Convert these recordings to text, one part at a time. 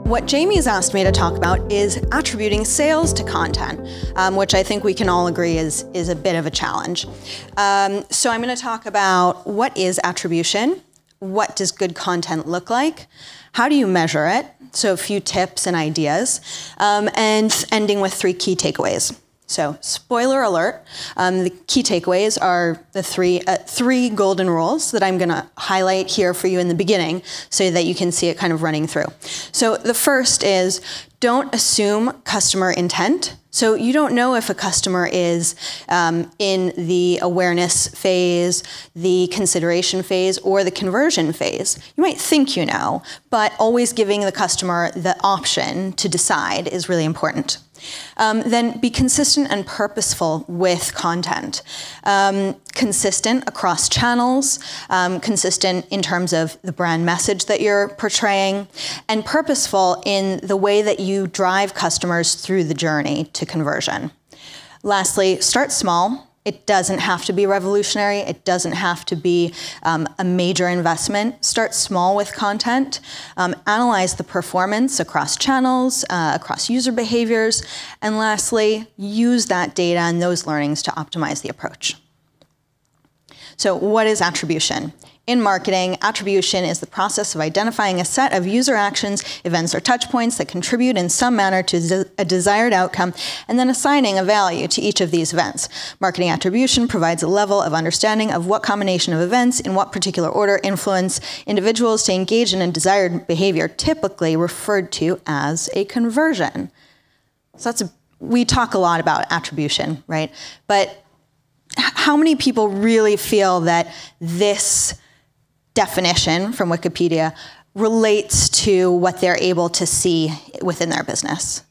What Jamie's asked me to talk about is attributing sales to content, which I think we can all agree is a bit of a challenge. So I'm going to talk about what is attribution, what does good content look like, how do you measure it, so a few tips and ideas, and ending with 3 key takeaways. So, spoiler alert, the key takeaways are the three golden rules that I'm going to highlight here for you in the beginning so that you can see it kind of running through. So the first is, don't assume customer intent. So you don't know if a customer is in the awareness phase, the consideration phase, or the conversion phase. You might think you know, but always giving the customer the option to decide is really important. Then be consistent and purposeful with content. Consistent across channels, consistent in terms of the brand message that you're portraying, and purposeful in the way that you drive customers through the journey to conversion. Lastly, start small. It doesn't have to be revolutionary. It doesn't have to be a major investment. Start small with content. Analyze the performance across channels, across user behaviors. And lastly, use that data and those learnings to optimize the approach. So what is attribution? In marketing, attribution is the process of identifying a set of user actions, events, or touch points that contribute in some manner to a desired outcome, and then assigning a value to each of these events. Marketing attribution provides a level of understanding of what combination of events in what particular order influence individuals to engage in a desired behavior, typically referred to as a conversion. So we talk a lot about attribution, right? But how many people really feel that this definition from Wikipedia relates to what they're able to see within their business?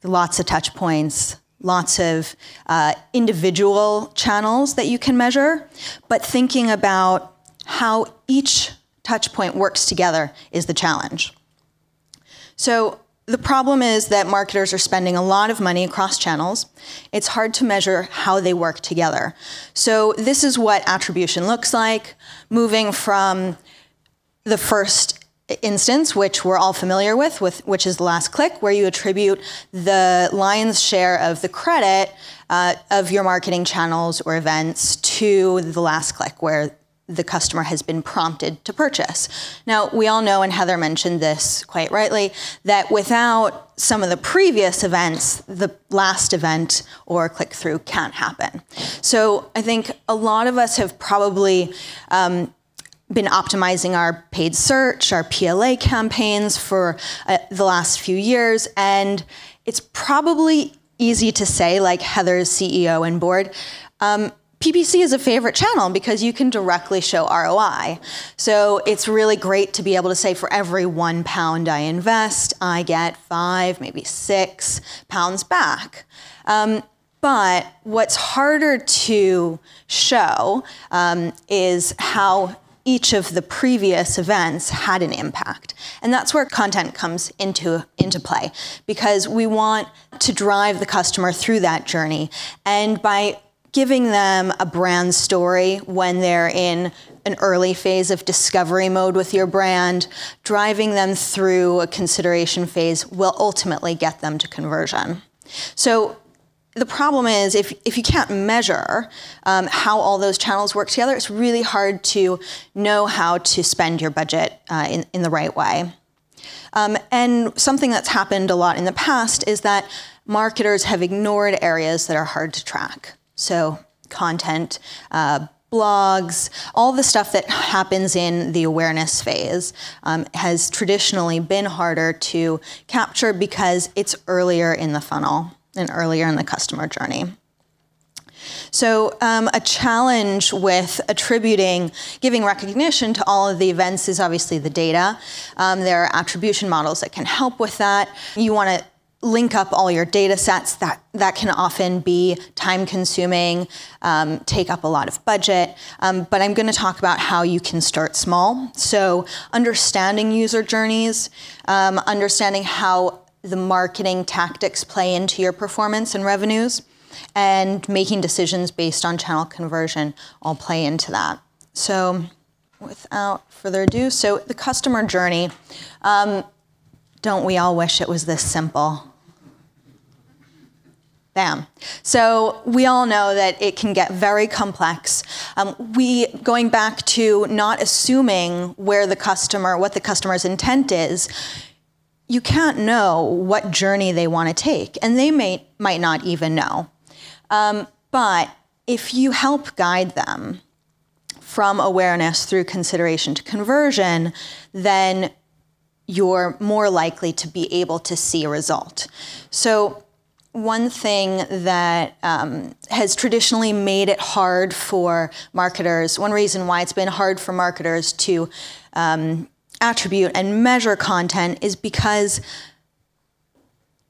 Lots of touch points, lots of individual channels that you can measure, but thinking about how each touch point works together is the challenge. So the problem is that marketers are spending a lot of money across channels. It's hard to measure how they work together. So this is what attribution looks like, moving from the first instance, which we're all familiar with, which is the last click, where you attribute the lion's share of the credit of your marketing channels or events to the last click, where the customer has been prompted to purchase. Now, we all know, and Heather mentioned this quite rightly, that without some of the previous events, the last event or click-through can't happen. So I think a lot of us have probably been optimizing our paid search, our PLA campaigns for the last few years, and it's probably easy to say, like Heather's CEO and board, PPC is a favorite channel because you can directly show ROI. So it's really great to be able to say, for every £1 I invest, I get 5, maybe 6 pounds back. But what's harder to show is how each of the previous events had an impact. And that's where content comes into play, because we want to drive the customer through that journey. And by giving them a brand story when they're in an early phase of discovery mode with your brand, driving them through a consideration phase will ultimately get them to conversion. So the problem is, if you can't measure how all those channels work together, it's really hard to know how to spend your budget in the right way. And something that's happened a lot in the past is that marketers have ignored areas that are hard to track. So content, blogs, all the stuff that happens in the awareness phase has traditionally been harder to capture because it's earlier in the funnel and earlier in the customer journey. So a challenge with giving recognition to all of the events is obviously the data. There are attribution models that can help with that. You want to link up all your data sets. That can often be time-consuming, take up a lot of budget, but I'm going to talk about how you can start small. So understanding user journeys, understanding how the marketing tactics play into your performance and revenues, and making decisions based on channel conversion all play into that. So without further ado, so the customer journey. Don't we all wish it was this simple? Bam. So we all know that it can get very complex. Going back to not assuming what the customer's intent is, you can't know what journey they want to take, and they might not even know. But if you help guide them from awareness through consideration to conversion, then you're more likely to be able to see a result. So one thing that has traditionally made it hard for marketers, one reason why it's been hard for marketers to attribute and measure content is because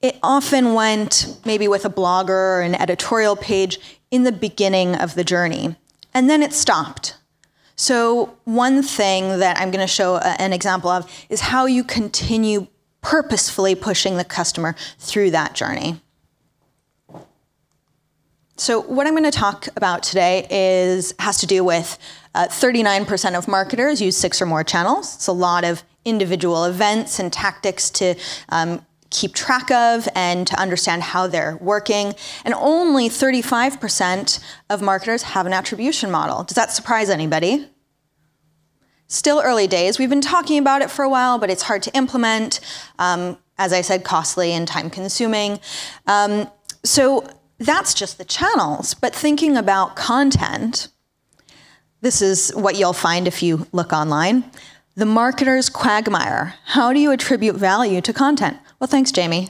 it often went maybe with a blogger or an editorial page in the beginning of the journey, and then it stopped. So one thing that I'm going to show an example of is how you continue purposefully pushing the customer through that journey. So what I'm going to talk about today has to do with 39% of marketers use 6 or more channels. It's a lot of individual events and tactics to keep track of and to understand how they're working. And only 35% of marketers have an attribution model. Does that surprise anybody? Still early days. We've been talking about it for a while, but it's hard to implement. As I said, costly and time-consuming. So that's just the channels. But thinking about content, this is what you'll find if you look online. The marketer's quagmire. How do you attribute value to content? Well, thanks, Jamie.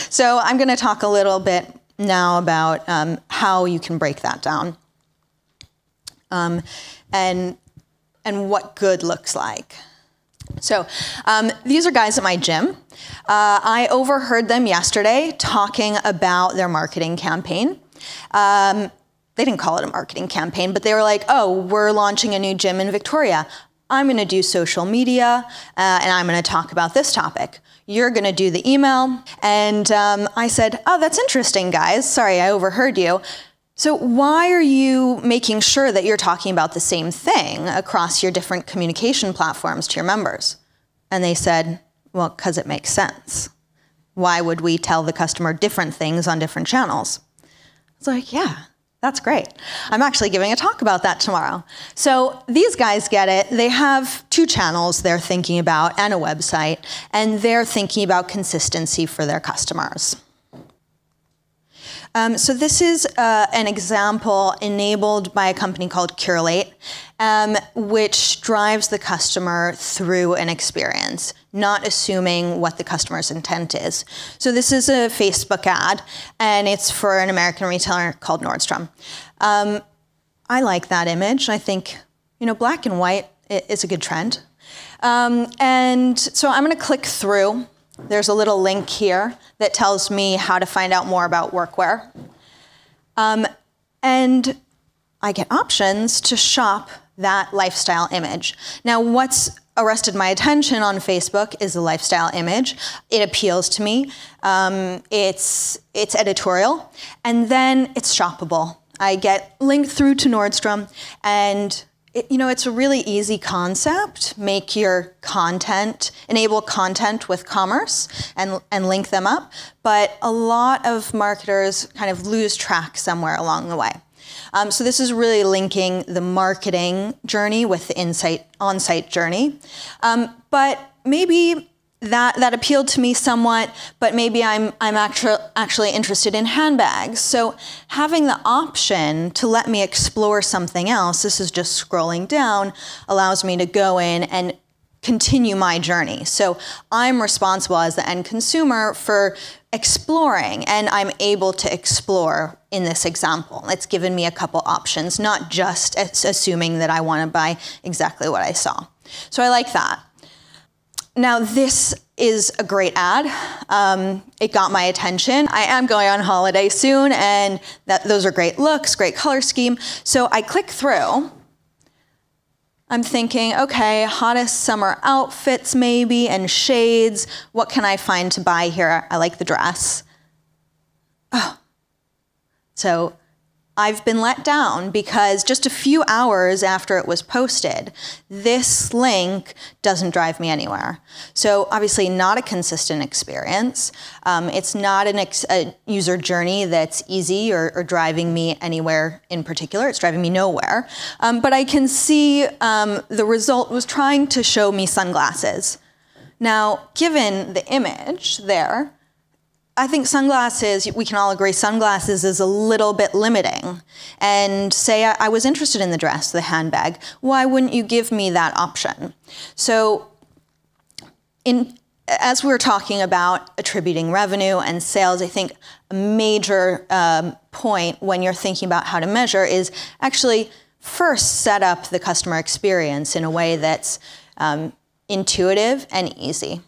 So I'm going to talk a little bit now about how you can break that down and what good looks like. So these are guys at my gym. I overheard them yesterday talking about their marketing campaign. They didn't call it a marketing campaign, but they were like, oh, we're launching a new gym in Victoria. I'm going to do social media, and I'm going to talk about this topic. You're going to do the email. And I said, oh, that's interesting, guys. Sorry, I overheard you. So why are you making sure that you're talking about the same thing across your different communication platforms to your members? And they said, well, because it makes sense. Why would we tell the customer different things on different channels? I was like, yeah. That's great. I'm actually giving a talk about that tomorrow. So these guys get it. They have 2 channels they're thinking about and a website, and they're thinking about consistency for their customers. So this is an example enabled by a company called Curate, which drives the customer through an experience, not assuming what the customer's intent is. So this is a Facebook ad, and it's for an American retailer called Nordstrom. I like that image. I think, black and white is a good trend. And so I'm going to click through. There's a little link here that tells me how to find out more about workwear. And I get options to shop that lifestyle image. Now, what's arrested my attention on Facebook is the lifestyle image. It appeals to me. It's editorial, and then it's shoppable. I get linked through to Nordstrom, and it's a really easy concept. Make your content, enable content with commerce and link them up. But a lot of marketers kind of lose track somewhere along the way. So this is really linking the marketing journey with the on-site journey. But maybe that appealed to me somewhat, but maybe I'm actually interested in handbags. So having the option to let me explore something else, this is just scrolling down, allows me to go in and continue my journey. So I'm responsible as the end consumer for exploring, and I'm able to explore in this example. It's given me a couple options, not just assuming that I want to buy exactly what I saw. So I like that. Now, this is a great ad. It got my attention. I am going on holiday soon, and those are great looks, great color scheme. So I click through. I'm thinking, okay, hottest summer outfits maybe, and shades. What can I find to buy here? I like the dress. Oh. So I've been let down because just a few hours after it was posted, this link doesn't drive me anywhere. So obviously not a consistent experience. It's not a user journey that's easy or driving me anywhere in particular. It's driving me nowhere. But I can see the result was trying to show me sunglasses. Now, given the image there, I think sunglasses, we can all agree, sunglasses is a little bit limiting. And say I was interested in the dress, the handbag, why wouldn't you give me that option? So as we're talking about attributing revenue and sales, I think a major point when you're thinking about how to measure is actually first set up the customer experience in a way that's intuitive and easy.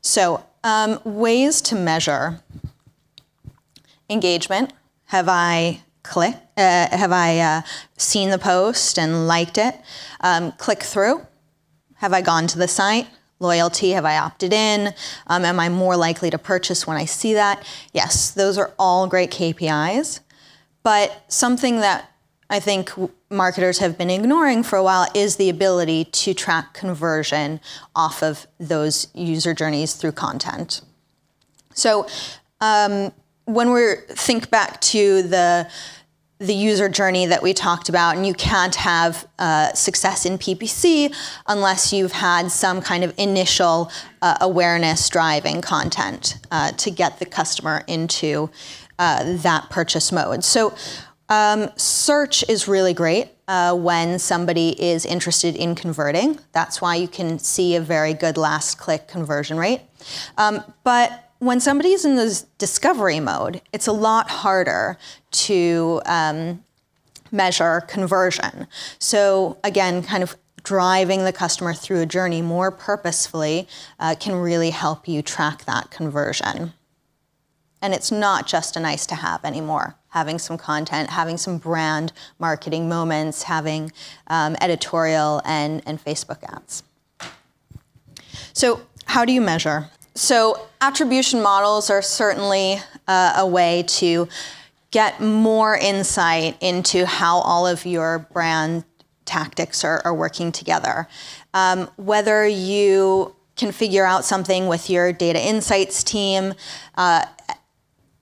So ways to measure engagement. Have I seen the post and liked it? Click through. Have I gone to the site? Loyalty, have I opted in? Am I more likely to purchase when I see that? Yes, those are all great KPIs. But something that I think marketers have been ignoring for a while is the ability to track conversion off of those user journeys through content. So when we think back to the user journey that we talked about, and you can't have success in PPC unless you've had some kind of initial awareness driving content to get the customer into that purchase mode. So search is really great when somebody is interested in converting. That's why you can see a very good last click conversion rate. But when somebody's in this discovery mode, it's a lot harder to measure conversion. So again, kind of driving the customer through a journey more purposefully can really help you track that conversion. And it's not just a nice to have anymore. Having some content, having some brand marketing moments, having editorial and Facebook ads. So how do you measure? So attribution models are certainly a way to get more insight into how all of your brand tactics are working together. Whether you can figure out something with your data insights team,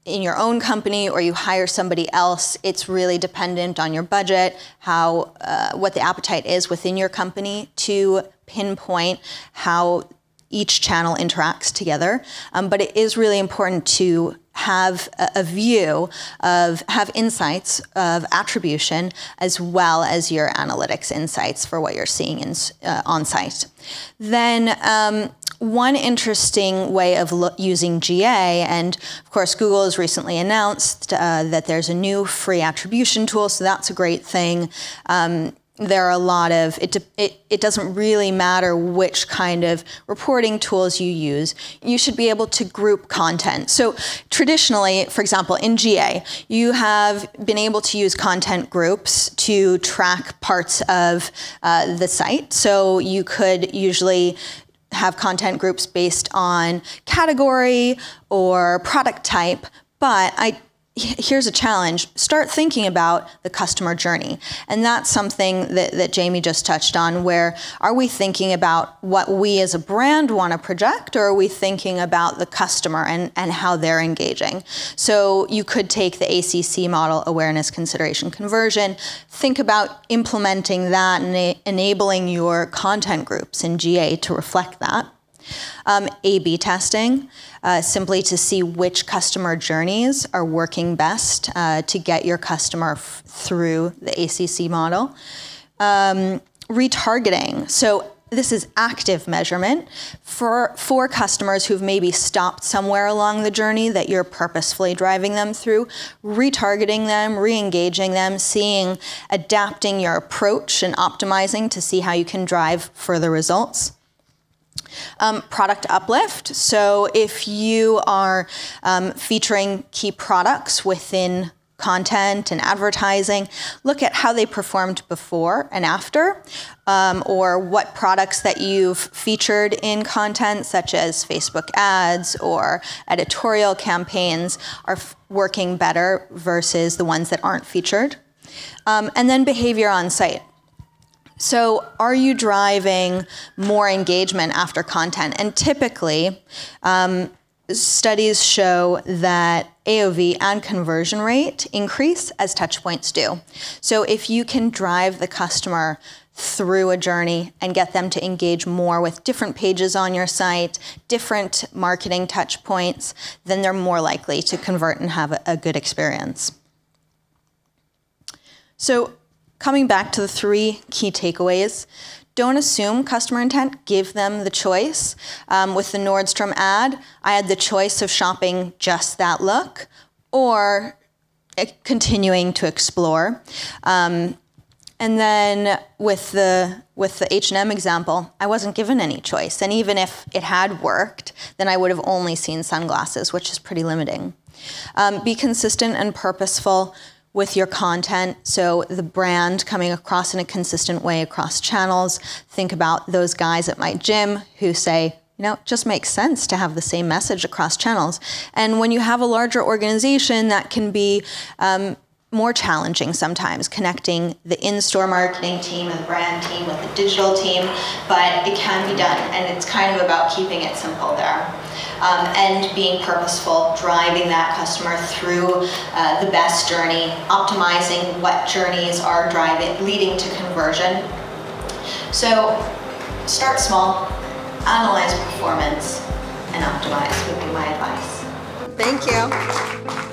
in your own company, or you hire somebody else, it's really dependent on your budget, what the appetite is within your company to pinpoint how each channel interacts together. But it is really important to have a view have insights of attribution as well as your analytics insights for what you're seeing on site. Then one interesting way of using GA, and of course Google has recently announced that there's a new free attribution tool, so that's a great thing. There are a lot of, it doesn't really matter which kind of reporting tools you use. You should be able to group content. So traditionally, for example, in GA, you have been able to use content groups to track parts of the site. So you could usually have content groups based on category or product type, but here's a challenge. Start thinking about the customer journey. And that's something that Jamie just touched on, where are we thinking about what we as a brand want to project, or are we thinking about the customer and how they're engaging? So you could take the ACC model, awareness, consideration, conversion, think about implementing that and enabling your content groups in GA to reflect that. A/B testing, simply to see which customer journeys are working best to get your customer through the ACC model. Retargeting, so this is active measurement for customers who've maybe stopped somewhere along the journey that you're purposefully driving them through, retargeting them, re-engaging them, adapting your approach and optimizing to see how you can drive further results. Product uplift. So if you are featuring key products within content and advertising, look at how they performed before and after, or what products that you've featured in content, such as Facebook ads or editorial campaigns, are working better versus the ones that aren't featured. And then behavior on site. So are you driving more engagement after content? And typically, studies show that AOV and conversion rate increase as touchpoints do. So if you can drive the customer through a journey and get them to engage more with different pages on your site, different marketing touchpoints, then they're more likely to convert and have a good experience. So coming back to the 3 key takeaways, don't assume customer intent, give them the choice. With the Nordstrom ad, I had the choice of shopping just that look or continuing to explore. And then with the H&M example, I wasn't given any choice. And even if it had worked, then I would have only seen sunglasses, which is pretty limiting. Be consistent and purposeful with your content, so the brand coming across in a consistent way across channels. Think about those guys at my gym who say, you know, it just makes sense to have the same message across channels. And when you have a larger organization, that can be more challenging sometimes, connecting the in-store marketing team and the brand team with the digital team, but it can be done, and it's kind of about keeping it simple there. And being purposeful, driving that customer through the best journey, optimizing what journeys are leading to conversion. So start small, analyze performance, and optimize would be my advice. Thank you.